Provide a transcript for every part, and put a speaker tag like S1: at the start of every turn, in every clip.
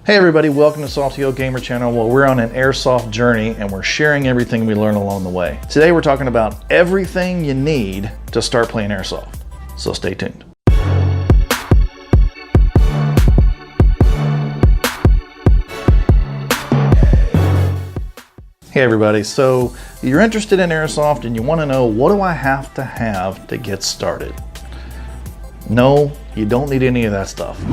S1: Hey everybody, welcome to SaltyOldGamer channel. Well, we're on an airsoft journey and we're sharing everything we learn along the way. Today we're talking about everything you need to start playing airsoft. So stay tuned. Hey everybody, so you're interested in airsoft and you want to know, what do I have to get started? No, you don't need any of that stuff.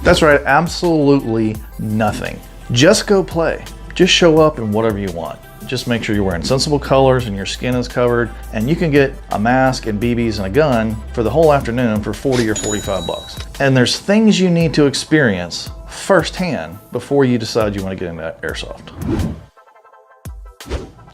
S1: That's right, absolutely nothing. Just go play. Just show up in whatever you want. Just make sure you're wearing sensible colors and your skin is covered, and you can get a mask and BBs and a gun for the whole afternoon for 40 or 45 bucks. And there's things you need to experience firsthand before you decide you want to get into airsoft.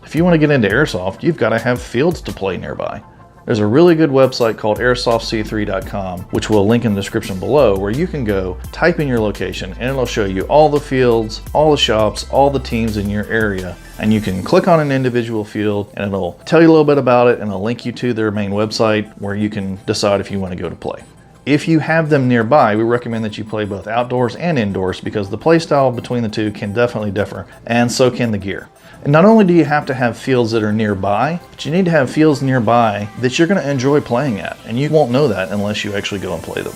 S1: If you want to get into airsoft, you've got to have fields to play nearby. There's a really good website called airsofter.com, which we'll link in the description below, where you can go type in your location and it'll show you all the fields, all the shops, all the teams in your area. And you can click on an individual field and it'll tell you a little bit about it and it'll link you to their main website where you can decide if you want to go to play. If you have them nearby, we recommend that you play both outdoors and indoors because the play style between the two can definitely differ, and so can the gear. And not only do you have to have fields that are nearby, but you need to have fields nearby that you're going to enjoy playing at, and you won't know that unless you actually go and play them.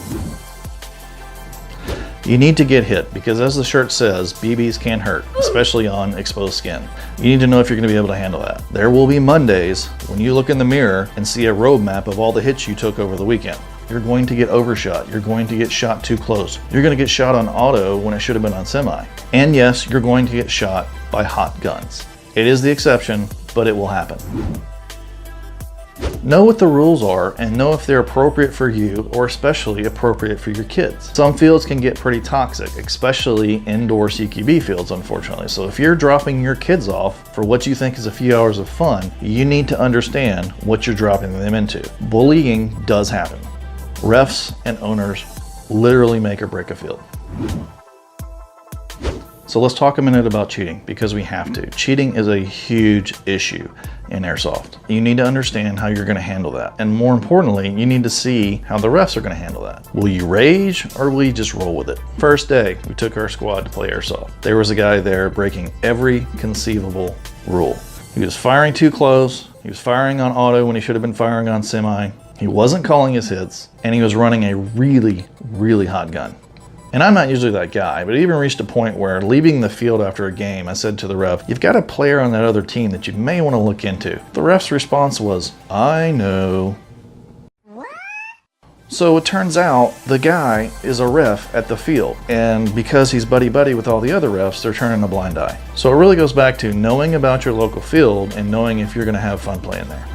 S1: You need to get hit because, as the shirt says, BBs can hurt, especially on exposed skin. You need to know if you're going to be able to handle that. There will be Mondays when you look in the mirror and see a road map of all the hits you took over the weekend. You're going to get overshot. You're going to get shot too close. You're going to get shot on auto when it should have been on semi. And yes, you're going to get shot by hot guns. It is the exception, but it will happen. Know what the rules are and know if they're appropriate for you or especially appropriate for your kids. Some fields can get pretty toxic, especially indoor CQB fields, unfortunately. So if you're dropping your kids off for what you think is a few hours of fun, you need to understand what you're dropping them into. Bullying does happen. Refs and owners literally make or break a field. So let's talk a minute about cheating, because we have to. Cheating is a huge issue in airsoft. You need to understand how you're going to handle that. And more importantly, you need to see how the refs are going to handle that. Will you rage or will you just roll with it? First day, we took our squad to play airsoft. There was a guy there breaking every conceivable rule. He was firing too close. He was firing on auto when he should have been firing on semi. He wasn't calling his hits, and he was running a really, really hot gun. And I'm not usually that guy, but it even reached a point where, leaving the field after a game, I said to the ref, "You've got a player on that other team that you may want to look into." The ref's response was, "I know." So it turns out the guy is a ref at the field, and because he's buddy-buddy with all the other refs, they're turning a blind eye. So it really goes back to knowing about your local field and knowing if you're going to have fun playing there.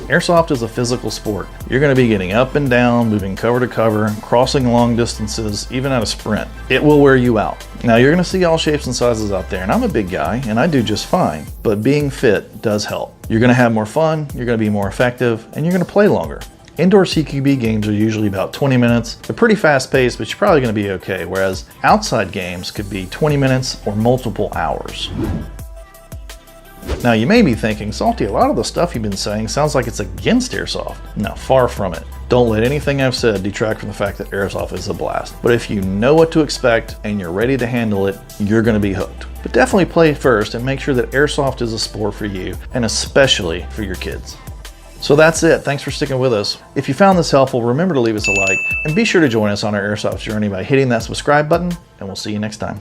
S1: Airsoft is a physical sport. You're going to be getting up and down, moving cover to cover, crossing long distances, even at a sprint. It will wear you out. Now, you're going to see all shapes and sizes out there, and I'm a big guy and I do just fine, but being fit does help. You're going to have more fun, you're going to be more effective, and you're going to play longer. Indoor CQB games are usually about 20 minutes. They're pretty fast paced, but you're probably going to be okay, whereas outside games could be 20 minutes or multiple hours. Now you may be thinking, Salty, a lot of the stuff you've been saying sounds like it's against airsoft. No, far from it. Don't let anything I've said detract from the fact that airsoft is a blast. But if you know what to expect and you're ready to handle it, you're going to be hooked. But definitely play first and make sure that airsoft is a sport for you, and especially for your kids. So that's it. Thanks for sticking with us. If you found this helpful, remember to leave us a like and be sure to join us on our airsoft journey by hitting that subscribe button, and we'll see you next time.